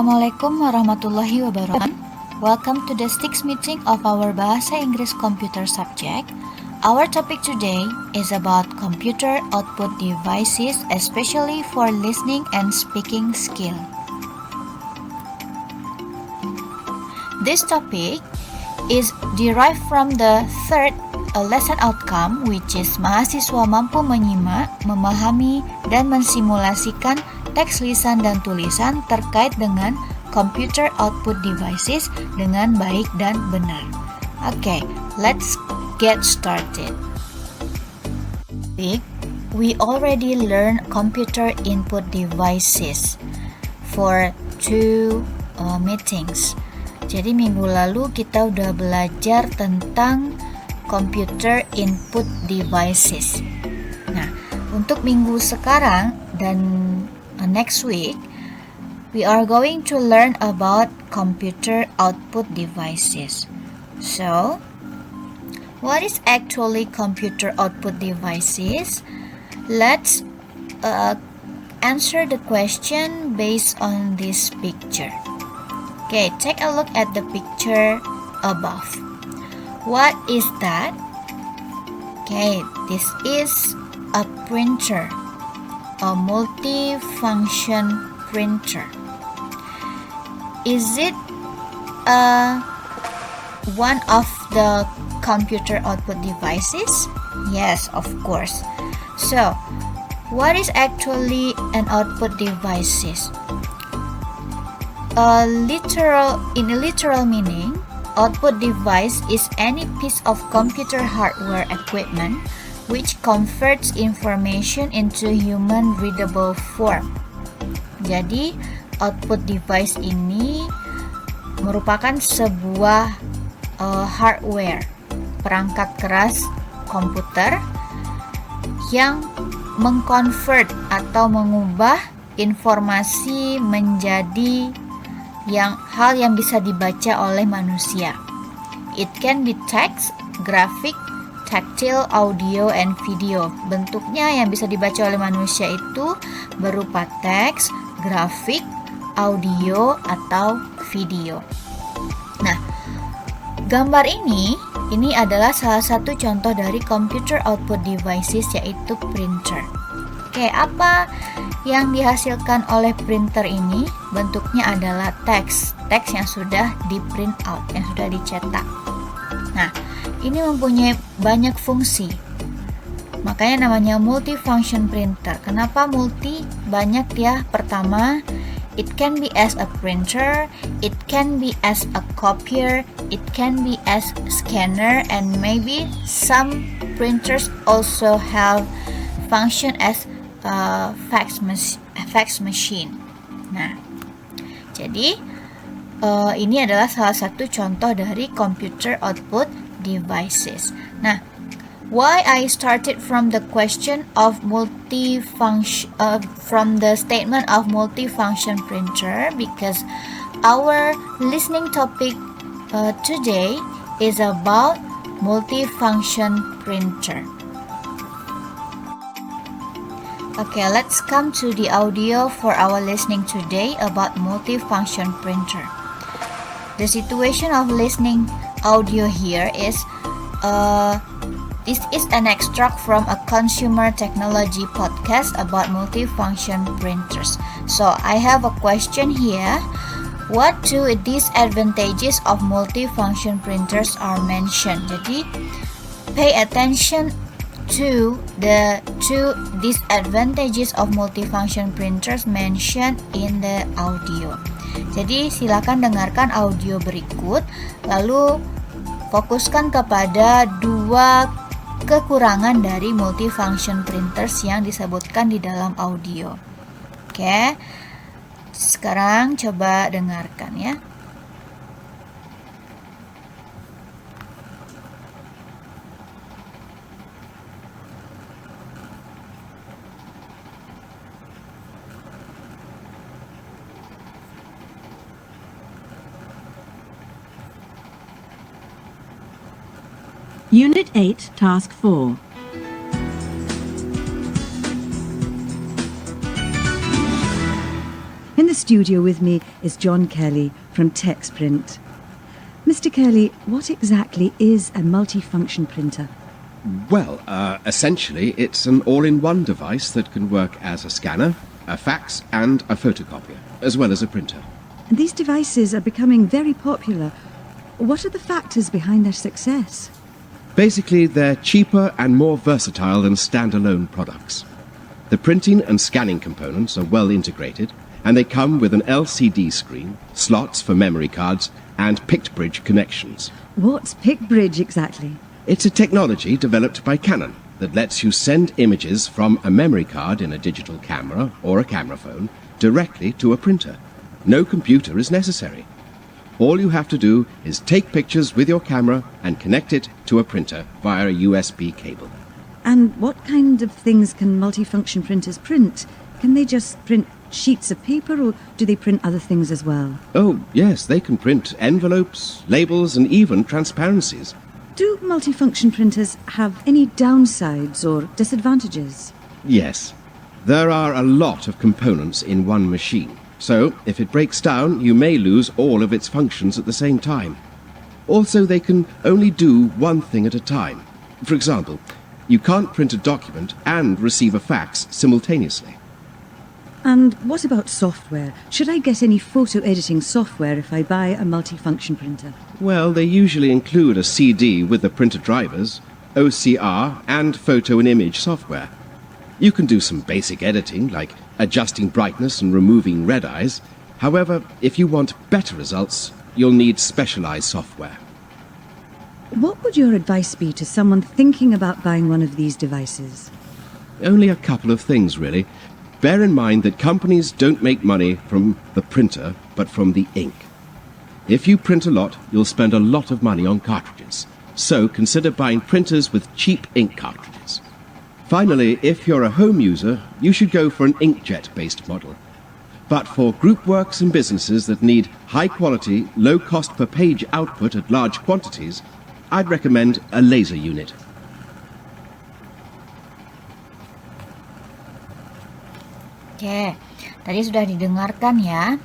Assalamualaikum warahmatullahi wabarakatuh. Welcome to the 6th meeting of our Bahasa Inggris Computer subject. Our topic today is about computer output devices, especially for listening and speaking skill. This topic is derived from the third lesson outcome, which is mahasiswa mampu menyimak, memahami, dan mensimulasikan teks lisan dan tulisan terkait dengan computer output devices dengan baik dan benar. Okay, let's get started. We already learned computer input devices for two meetings. Jadi minggu lalu kita udah belajar tentang computer input devices. Nah, untuk minggu sekarang dan next week, we are going to learn about computer output devices. So, what is actually computer output devices? Let's answer the question based on this picture. Okay, take a look at the picture above. What is that? Okay, this is a printer. A multi-function printer. Is it one of the computer output devices? Yes, of course. So, what is actually an output devices? In a literal meaning, output device is any piece of computer hardware equipment which converts information into human readable form. Jadi, output device ini merupakan sebuah hardware, perangkat keras komputer yang mengkonvert atau mengubah informasi menjadi hal yang bisa dibaca oleh manusia. It can be text, graphic, tactile, audio, and video. Bentuknya yang bisa dibaca oleh manusia itu berupa teks, grafik, audio, atau video. Nah, gambar ini adalah salah satu contoh dari computer output devices, yaitu printer. Oke, apa yang dihasilkan oleh printer ini? Bentuknya adalah teks yang sudah di print out, yang sudah dicetak. Nah, ini mempunyai banyak fungsi. Makanya namanya multifunction printer. Kenapa multi? Banyak ya. Pertama, it can be as a printer, it can be as a copier, it can be as scanner, and maybe some printers also have function as a fax machine. Nah, jadi ini adalah salah satu contoh dari computer output devices. Nah, why I started from the question of from the statement of multifunction printer, because our listening topic today is about multifunction printer. Okay, let's come to the audio for our listening today about multifunction printer. The situation of listening audio here is this is an extract from a consumer technology podcast about multifunction printers. So I have a question here. What two disadvantages of multifunction printers are mentioned? Jadi pay attention to the two disadvantages of multifunction printers mentioned in the audio. Jadi silakan dengarkan audio berikut, lalu fokuskan kepada dua kekurangan dari multifunction printers yang disebutkan di dalam audio. Oke, sekarang coba dengarkan ya. Unit 8, Task 4. studio with me is John Kelly from Texprint. Mr. Kelly, what exactly is a multifunction printer? Well, essentially, it's an all-in-one device that can work as a scanner, a fax, and a photocopier, as well as a printer. And these devices are becoming very popular. What are the factors behind their success? Basically, they're cheaper and more versatile than standalone products. The printing and scanning components are well integrated, and they come with an LCD screen, slots for memory cards, and PictBridge connections. What's PictBridge exactly? It's a technology developed by Canon that lets you send images from a memory card in a digital camera or a camera phone directly to a printer. No computer is necessary. All you have to do is take pictures with your camera and connect it to a printer via a USB cable. And what kind of things can multifunction printers print? Can they just print sheets of paper, or do they print other things as well? Oh, yes, they can print envelopes, labels, and even transparencies. Do multifunction printers have any downsides or disadvantages? Yes. There are a lot of components in one machine, so if it breaks down, you may lose all of its functions at the same time. Also, they can only do one thing at a time. For example, you can't print a document and receive a fax simultaneously. And what about software? Should I get any photo editing software if I buy a multifunction printer? Well, they usually include a CD with the printer drivers, OCR, and photo and image software. You can do some basic editing, like adjusting brightness and removing red eyes. However, if you want better results, you'll need specialized software. What would your advice be to someone thinking about buying one of these devices? Only a couple of things, really. Bear in mind that companies don't make money from the printer, but from the ink. If you print a lot, you'll spend a lot of money on cartridges. So consider buying printers with cheap ink cartridges. Finally, if you're a home user, you should go for an inkjet-based model. But for group works and businesses that need high-quality, low-cost per page output at large quantities, I'd recommend a laser unit. Oke, tadi sudah didengarkan ya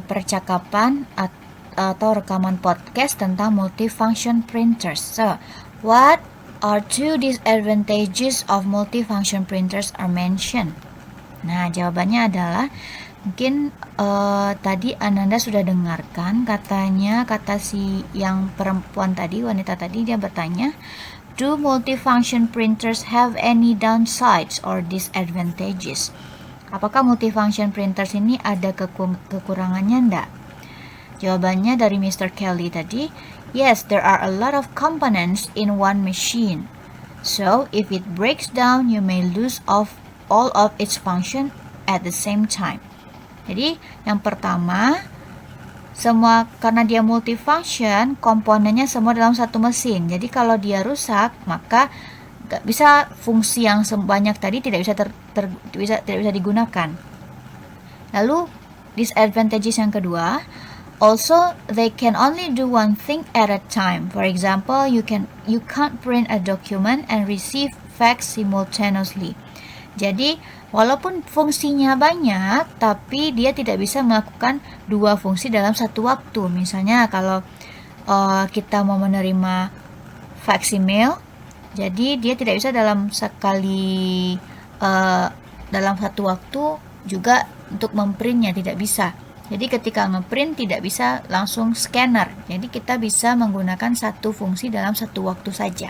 percakapan atau rekaman podcast tentang multifunction printers. So, what are two disadvantages of multifunction printers are mentioned? Nah, jawabannya adalah mungkin tadi Ananda sudah dengarkan kata si yang perempuan tadi, wanita tadi, dia bertanya, do multifunction printers have any downsides or disadvantages? Apakah multifunction printers ini ada kekurangannya enggak? Jawabannya dari Mr. Kelly tadi, yes, there are a lot of components in one machine. So, if it breaks down, you may lose all of its function at the same time. Jadi, yang pertama, semua karena dia multifunction, komponennya semua dalam satu mesin. Jadi, kalau dia rusak, maka nggak bisa fungsi yang sebanyak tadi tidak bisa digunakan. Lalu disadvantages yang kedua, also they can only do one thing at a time. For example, you can't print a document and receive fax simultaneously. Jadi walaupun fungsinya banyak, tapi dia tidak bisa melakukan dua fungsi dalam satu waktu. Misalnya kalau kita mau menerima fax email, jadi dia tidak bisa dalam satu waktu juga untuk memprintnya, tidak bisa. Jadi ketika ngeprint tidak bisa langsung scanner. Jadi kita bisa menggunakan satu fungsi dalam satu waktu saja.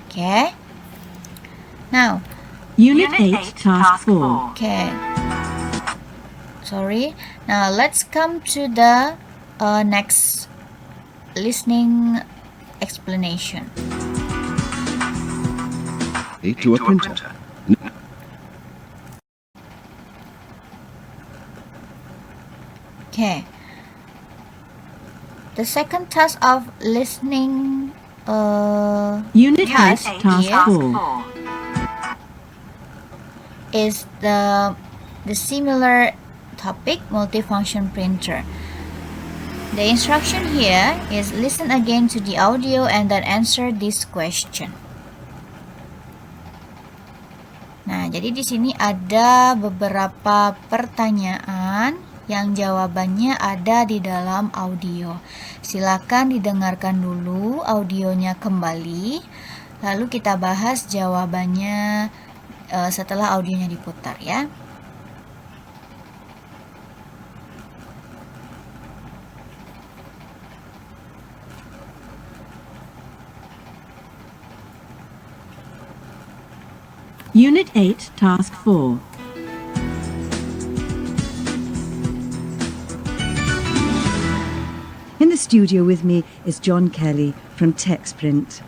Okay. Now, Unit 8, Task 4. Okay. Sorry. Now let's come to the next listening explanation. To a printer. Okay. The second task of listening Unit 8, task Task here 4. is the similar topic, multifunction printer. The instruction here is listen again to the audio and then answer this question. Nah, Nah, jadi di sini ada beberapa pertanyaan yang jawabannya ada di dalam audio. Silakan didengarkan dulu audionya kembali, lalu kita bahas jawabannya setelah audionya diputar ya. Unit 8, Task 4. In the studio with me is John Kelly from TexPrint.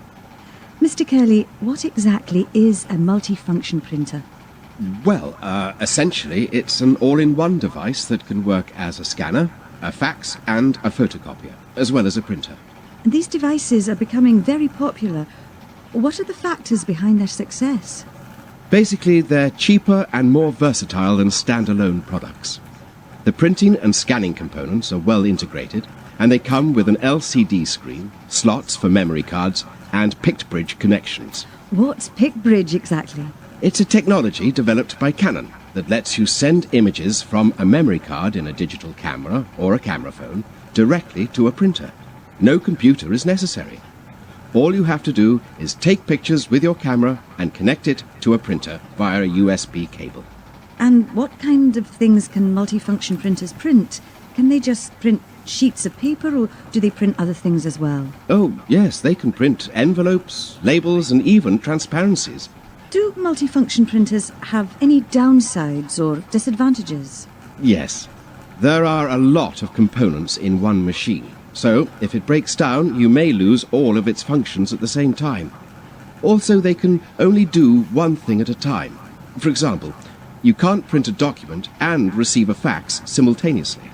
Mr. Kelly, what exactly is a multifunction printer? Well, essentially, it's an all-in-one device that can work as a scanner, a fax, and a photocopier, as well as a printer. And these devices are becoming very popular. What are the factors behind their success? Basically, they're cheaper and more versatile than standalone products. The printing and scanning components are well integrated, and they come with an LCD screen, slots for memory cards, and PictBridge connections. What's PictBridge exactly? It's a technology developed by Canon that lets you send images from a memory card in a digital camera or a camera phone directly to a printer. No computer is necessary. All you have to do is take pictures with your camera and connect it to a printer via a USB cable. And what kind of things can multifunction printers print? Can they just print sheets of paper, or do they print other things as well? Oh, yes, they can print envelopes, labels, and even transparencies. Do multifunction printers have any downsides or disadvantages? Yes, there are a lot of components in one machine. So, if it breaks down, you may lose all of its functions at the same time. Also, they can only do one thing at a time. For example, you can't print a document and receive a fax simultaneously.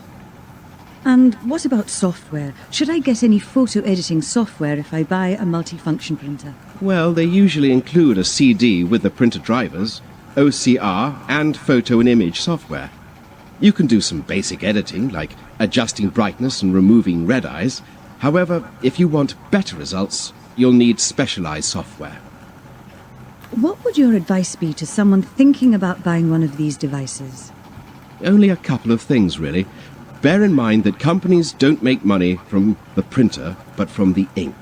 And what about software? Should I get any photo editing software if I buy a multifunction printer? Well, they usually include a CD with the printer drivers, OCR, and photo and image software. You can do some basic editing, like adjusting brightness and removing red eyes. However, if you want better results, you'll need specialized software. What would your advice be to someone thinking about buying one of these devices? Only a couple of things, really. Bear in mind that companies don't make money from the printer, but from the ink.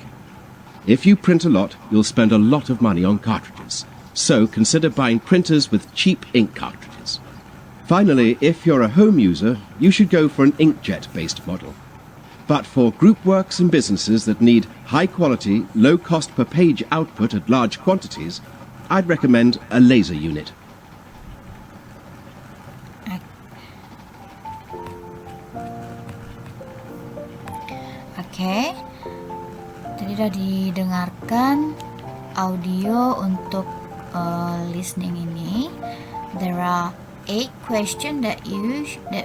If you print a lot, you'll spend a lot of money on cartridges. So consider buying printers with cheap ink cartridges. Finally, if you're a home user, you should go for an inkjet-based model. But for group works and businesses that need high-quality, low-cost per page output at large quantities, I'd recommend a laser unit. Oke, tadi udah didengarkan audio untuk listening ini. There are 8 questions that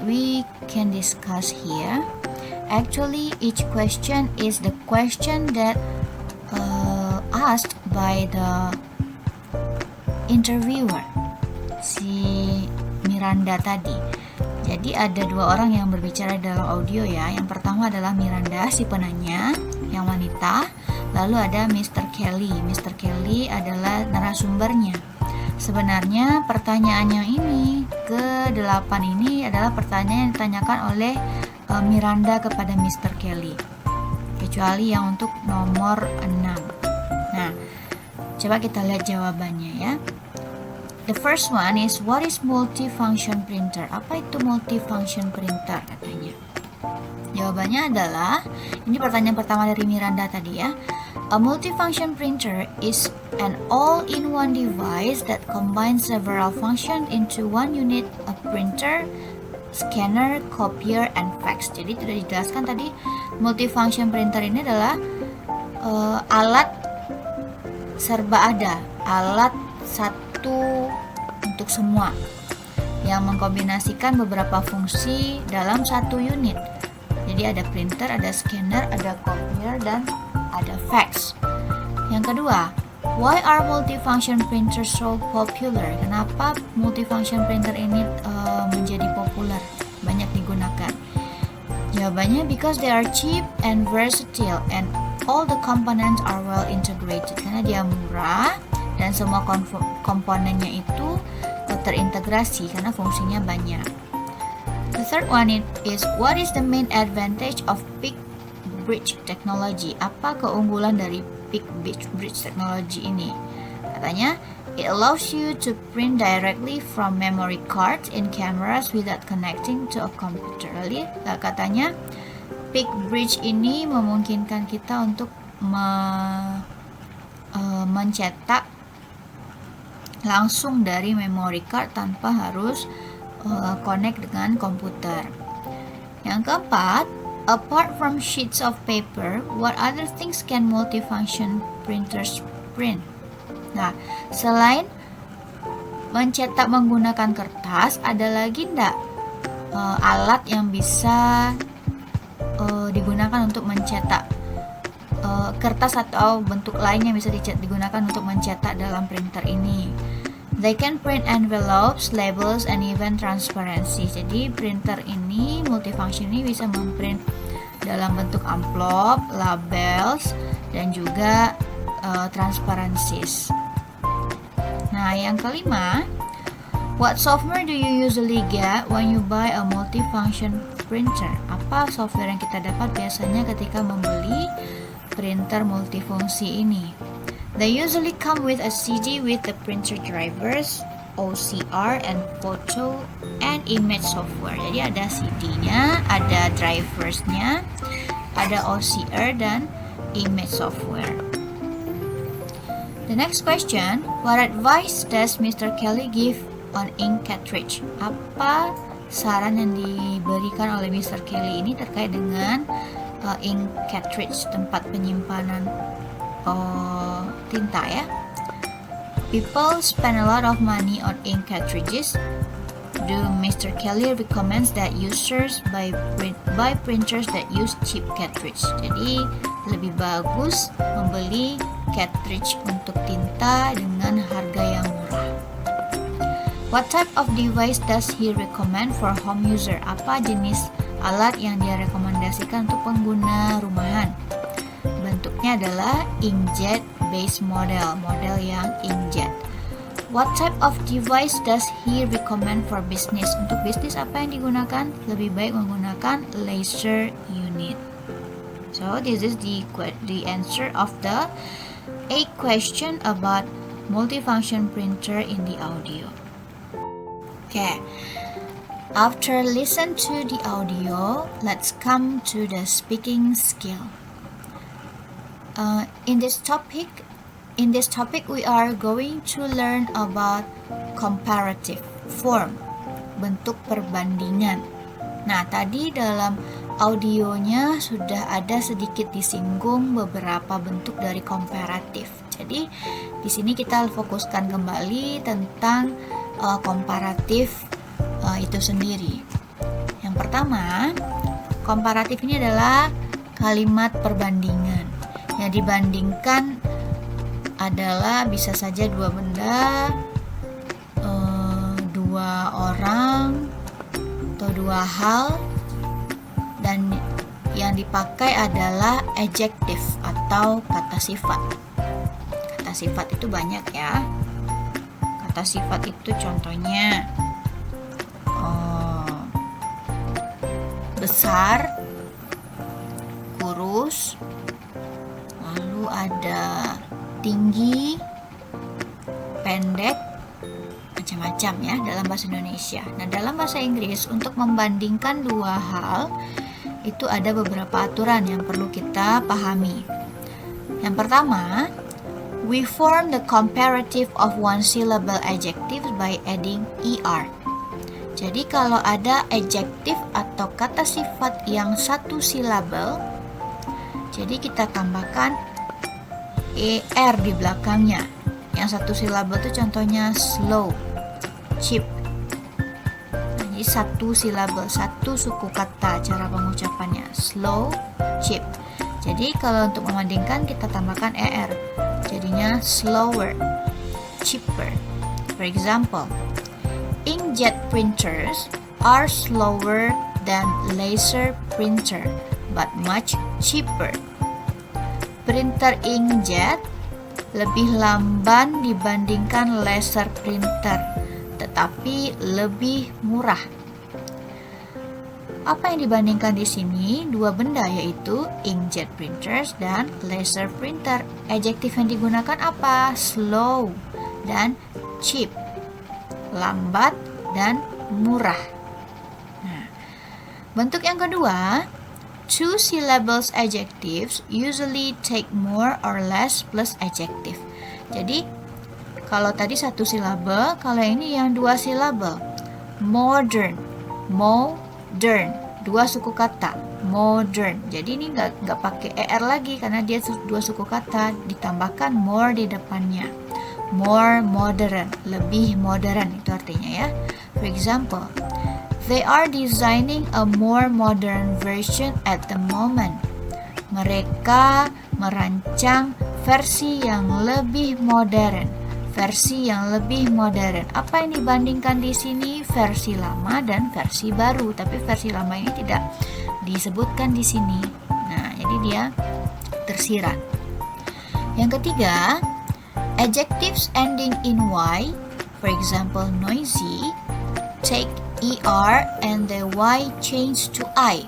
we can discuss here. Actually, each question is the question that asked by the interviewer, si Miranda tadi. Jadi ada 2 orang yang berbicara dalam audio ya. Yang pertama adalah Miranda, si penanya, yang wanita. Lalu ada Mr. Kelly. Mr. Kelly adalah narasumbernya. Sebenarnya pertanyaan yang ini, ke-8 ini adalah pertanyaan yang ditanyakan oleh Miranda kepada Mr. Kelly. Kecuali yang untuk nomor 6. Nah, coba kita lihat jawabannya ya. The first one is, what is multifunction printer? Apa itu multifunction printer katanya? Jawabannya adalah, ini pertanyaan pertama dari Miranda tadi ya. A multifunction printer is an all-in-one device that combines several functions into one unit of printer, scanner, copier, and fax. Jadi sudah dijelaskan tadi, multifunction printer ini adalah alat serba ada, alat satu untuk semua yang mengkombinasikan beberapa fungsi dalam satu unit. Jadi ada printer, ada scanner, ada copier, dan ada fax. Yang kedua, why are multifunction printers so popular? Kenapa multifunction printer ini menjadi populer, banyak digunakan? Jawabannya, because they are cheap and versatile and all the components are well integrated. Karena dia murah dan semua komponennya itu terintegrasi karena fungsinya banyak. The third one is what is the main advantage of peak bridge technology? Apa keunggulan dari peak bridge technology ini? Katanya, it allows you to print directly from memory cards in cameras without connecting to a computer. Katanya, peak bridge ini memungkinkan kita untuk mencetak langsung dari memory card tanpa harus connect dengan komputer. Yang keempat, apart from sheets of paper, what other things can multifunction printers print? Nah, selain mencetak menggunakan kertas, ada lagi enggak alat yang bisa digunakan untuk mencetak kertas atau bentuk lain yang bisa digunakan untuk mencetak dalam printer ini? They can print envelopes, labels, and even transparency. Jadi printer ini, multifunction ini bisa memprint dalam bentuk amplop, labels, dan juga transparencies. Nah, yang kelima, what software do you usually get when you buy a multifunction printer? Apa software yang kita dapat biasanya ketika membeli printer multifungsi ini? They usually come with a CD with the printer drivers, OCR, and photo and image software. Jadi ada CD-nya, ada drivers-nya, ada OCR dan image software. The next question, what advice does Mr. Kelly give on ink cartridge? Apa saran yang diberikan oleh Mr. Kelly ini terkait dengan ink cartridge, tempat penyimpanan tinta ya? People spend a lot of money on ink cartridges. Do Mr. Kelly recommends that users buy printers that use cheap cartridge? Jadi lebih bagus membeli cartridge untuk tinta dengan harga yang murah. What type of device does he recommend for home user? Apa jenis alat yang dia rekomendasikan untuk pengguna rumahan? Bentuknya adalah inkjet base model yang inkjet. What type of device does he recommend for business? Untuk bisnis apa yang digunakan? Lebih baik menggunakan laser unit. So this is the answer of the 8 question about multifunction printer in the audio. Okay. After listen to the audio, let's come to the speaking skill. In this topic, we are going to learn about comparative form, bentuk perbandingan. Nah, tadi dalam audionya sudah ada sedikit disinggung beberapa bentuk dari komparatif. Jadi, di sini kita fokuskan kembali tentang komparatif itu sendiri. Yang pertama, komparatif ini adalah kalimat perbandingan. Yang dibandingkan adalah bisa saja dua benda, dua orang, atau dua hal, dan yang dipakai adalah adjective atau kata sifat. Kata sifat itu banyak ya. Kata sifat itu contohnya besar, kurus, lalu ada tinggi, pendek, macam-macam ya dalam bahasa Indonesia. Nah, dalam bahasa Inggris untuk membandingkan dua hal itu ada beberapa aturan yang perlu kita pahami. Yang pertama, we form the comparative of one syllable adjectives by adding er. Jadi kalau ada adjektif atau kata sifat yang satu silabel, jadi kita tambahkan er di belakangnya. Yang satu silabel itu contohnya slow, cheap. Jadi satu silabel, satu suku kata cara pengucapannya, slow, cheap. Jadi kalau untuk membandingkan kita tambahkan er, jadinya slower, cheaper. For example, inkjet printers are slower than laser printer, but much cheaper. Printer inkjet lebih lamban dibandingkan laser printer, tetapi lebih murah. Apa yang dibandingkan di sini? Dua benda, yaitu inkjet printers dan laser printer. Adjektif yang digunakan apa? Slow dan cheap. Lambat dan murah. Nah, bentuk yang kedua, two syllables adjectives usually take more or less plus adjective. Jadi, kalau tadi satu silabel, kalau ini yang dua silabel. Modern, dua suku kata, modern. Jadi ini nggak pakai er lagi karena dia dua suku kata, ditambahkan more di depannya. More modern, lebih modern itu artinya ya. For example, they are designing a more modern version at the moment. Mereka merancang versi yang lebih modern. Apa yang dibandingkan di sini? Versi lama dan versi baru. Tapi versi lama ini tidak disebutkan di sini. Nah, jadi dia tersirat. Yang ketiga, adjectives ending in y, for example noisy, take er and the y change to I.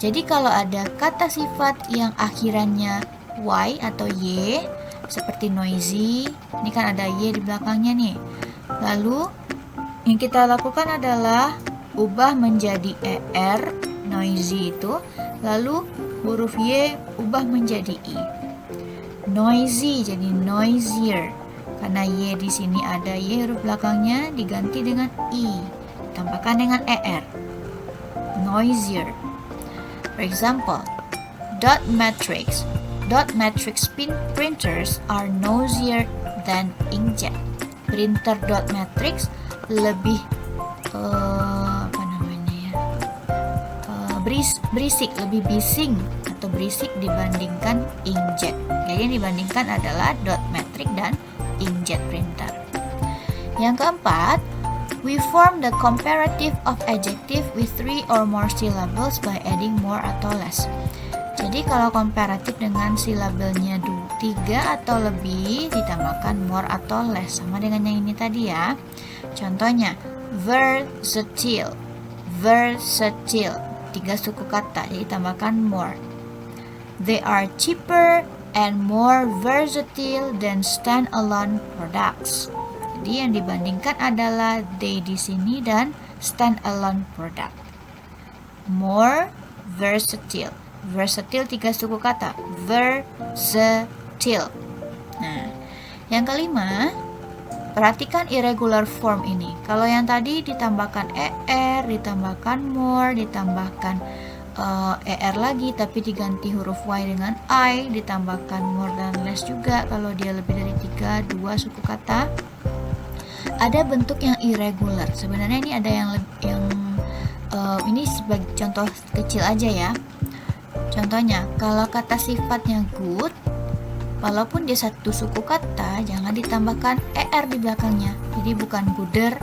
Jadi kalau ada kata sifat yang akhirannya y atau y, seperti noisy, ini kan ada y di belakangnya nih. Lalu yang kita lakukan adalah ubah menjadi er, noisy itu, lalu huruf y ubah menjadi i. Noisy jadi noisier. Karena y di sini ada y huruf belakangnya diganti dengan i, tambahkan dengan er. Noisier. For example, dot matrix printers are noisier than inkjet. Printer dot matrix lebih berisik, lebih bising atau berisik dibandingkan inkjet. Jadi yang dibandingkan adalah dot matrix dan inkjet printer. Yang keempat, we form the comparative of adjective with 3 or more syllables by adding more atau less. Jadi kalau komparatif dengan silabelnya 3 atau lebih ditambahkan more atau less, sama dengan yang ini tadi ya. Contohnya versatile, 3 suku kata, jadi tambahkan more. They are cheaper and more versatile than standalone products. Jadi yang dibandingkan adalah they di sini dan standalone product. More versatile. Versatile 3 suku kata, versatile. Nah, yang kelima, perhatikan irregular form ini. Kalau yang tadi ditambahkan er, ditambahkan more, ditambahkan er lagi tapi diganti huruf y dengan I, ditambahkan more dan less juga kalau dia lebih dari 2 suku kata. Ada bentuk yang irregular. Sebenarnya ini ada yang ini sebagai contoh kecil aja ya. Contohnya, kalau kata sifatnya good, walaupun dia satu suku kata, jangan ditambahkan er di belakangnya. Jadi bukan gooder,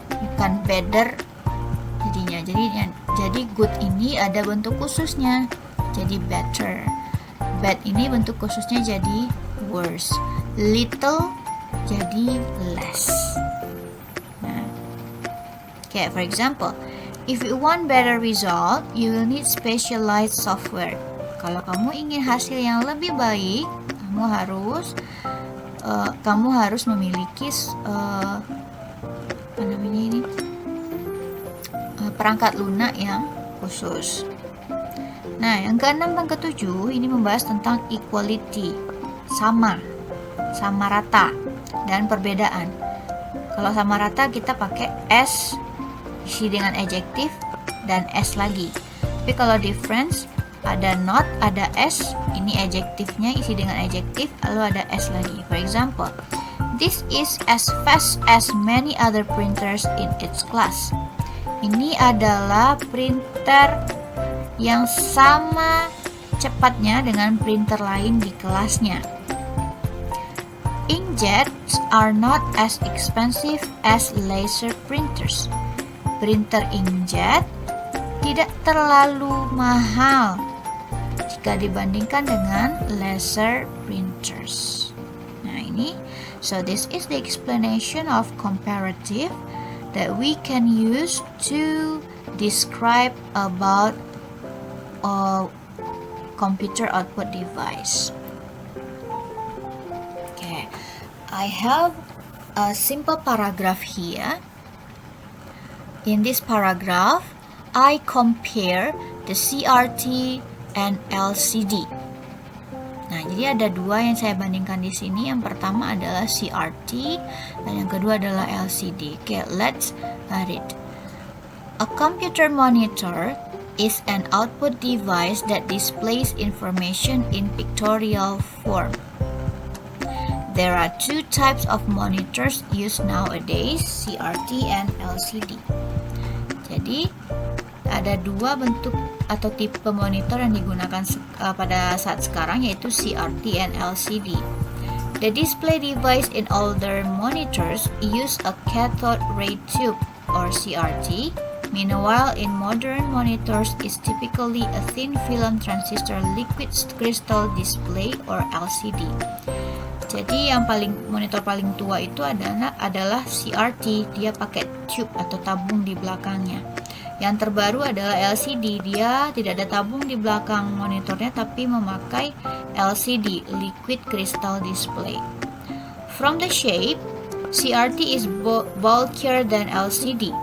bukan better jadinya. Jadi good ini ada bentuk khususnya, jadi better. Bad ini bentuk khususnya jadi worse. Little jadi less. Nah, kayak for example, if you want better result, you will need specialized software. Kalau kamu ingin hasil yang lebih baik, kamu harus memiliki perangkat lunak yang khusus. Nah, yang keenam dan ketujuh ini membahas tentang equality, sama rata dan perbedaan. Kalau sama rata kita pakai s isi dengan adjektif dan s lagi. Tapi kalau difference ada not, ada s, ini adjektifnya isi dengan adjektif, lalu ada s lagi. For example, this is as fast as many other printers in its class. Ini adalah printer yang sama cepatnya dengan printer lain di kelasnya. Inkjets are not as expensive as laser printers. Printer inkjet tidak terlalu mahal jika dibandingkan dengan laser printers. Nah, ini. So this is the explanation of comparative that we can use to describe about a computer output device. Okay, I have a simple paragraph here. In this paragraph, I compare the CRT and LCD. Nah, jadi ada dua yang saya bandingkan di sini. Yang pertama adalah CRT dan yang kedua adalah LCD. Okay, let's read. A computer monitor is an output device that displays information in pictorial form. There are two types of monitors used nowadays, CRT and LCD. Jadi, ada dua bentuk atau tipe monitor yang digunakan pada saat sekarang, yaitu CRT and LCD. The display device in older monitors use a cathode ray tube or CRT. Meanwhile, in modern monitors is typically a thin film transistor liquid crystal display or LCD. Jadi yang monitor paling tua itu adalah CRT, dia pakai tube atau tabung di belakangnya. Yang terbaru adalah LCD, dia tidak ada tabung di belakang monitornya tapi memakai LCD, liquid crystal display. From the shape, CRT is bulkier than LCD.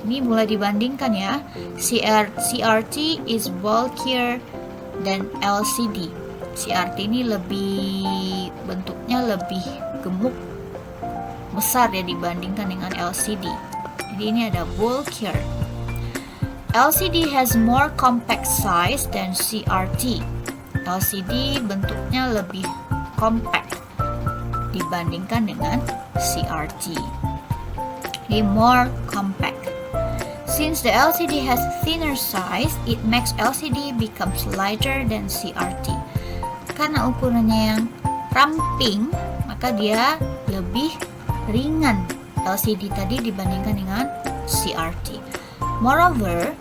Ini mulai dibandingkan ya. CRT is bulkier than LCD. CRT ini bentuknya lebih gemuk, besar ya dibandingkan dengan LCD. Jadi ini ada bulkier. LCD has more compact size than CRT. LCD bentuknya lebih compact dibandingkan dengan CRT. Jadi more compact. Since the LCD has thinner size, it makes LCD becomes lighter than CRT. Karena ukurannya yang ramping, maka dia lebih ringan LCD tadi dibandingkan dengan CRT. Moreover,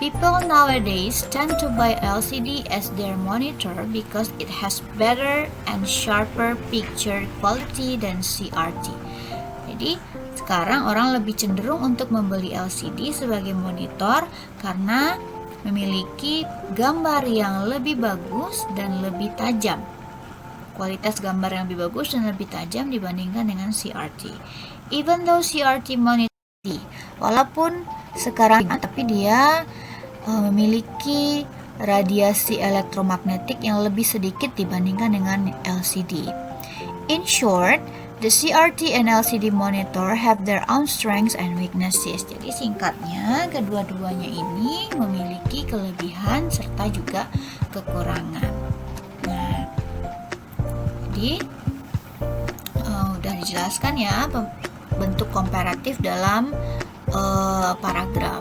people nowadays tend to buy LCD as their monitor because it has better and sharper picture quality than CRT. Jadi, sekarang orang lebih cenderung untuk membeli LCD sebagai monitor karena memiliki gambar yang lebih bagus dan lebih tajam. Kualitas gambar yang lebih bagus dan lebih tajam dibandingkan dengan CRT. Even though CRT monitor, walaupun sekarang tapi dia memiliki radiasi elektromagnetik yang lebih sedikit dibandingkan dengan LCD. In short, the CRT and LCD monitor have their own strengths and weaknesses. Jadi singkatnya, kedua-duanya ini memiliki kelebihan serta juga kekurangan. Nah, jadi udah dijelaskan ya bentuk komparatif dalam paragraf.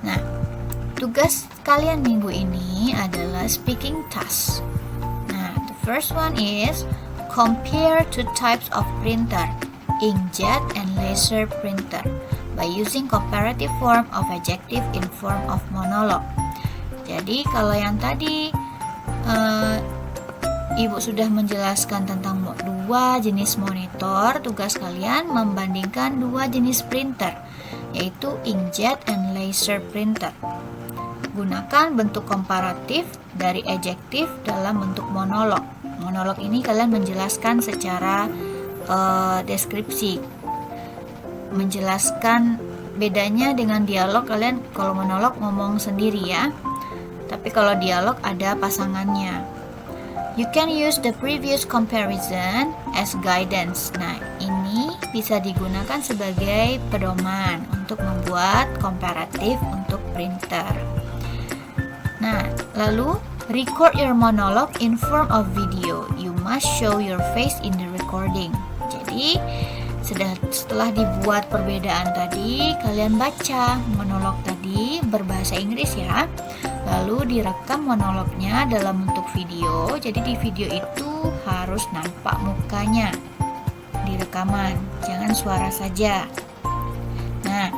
Nah, tugas kalian minggu ini adalah speaking task. Nah, the first one is compare two types of printer, inkjet and laser printer, by using comparative form of adjective in form of monologue. Jadi kalau yang tadi Ibu sudah menjelaskan tentang dua jenis monitor, tugas kalian membandingkan dua jenis printer, yaitu inkjet and laser printer. Gunakan bentuk komparatif dari adjektif dalam bentuk monolog. Monolog ini kalian menjelaskan secara deskripsi, menjelaskan bedanya dengan dialog. Kalian kalau monolog ngomong sendiri ya, tapi kalau dialog ada pasangannya. You can use the previous comparison as guidance. Nah, ini bisa digunakan sebagai pedoman untuk membuat komparatif untuk printer. Nah, lalu record your monologue in form of video. You must show your face in the recording. Jadi, setelah dibuat perbedaan tadi, kalian baca monolog tadi berbahasa Inggris ya. Lalu direkam monolognya dalam bentuk video. Jadi di video itu harus nampak mukanya di rekaman, jangan suara saja. Nah,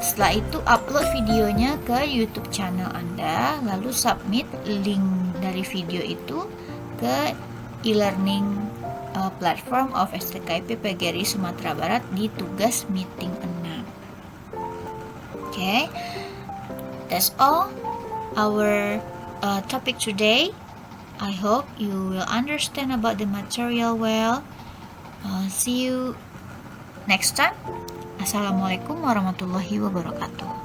setelah itu upload videonya ke YouTube channel Anda, lalu submit link dari video itu ke e-learning platform of STKIP PGRI Sumatera Barat di tugas meeting 6. Okay, that's all our topic today. I hope you will understand about the material well. See you next time. Assalamualaikum warahmatullahi wabarakatuh.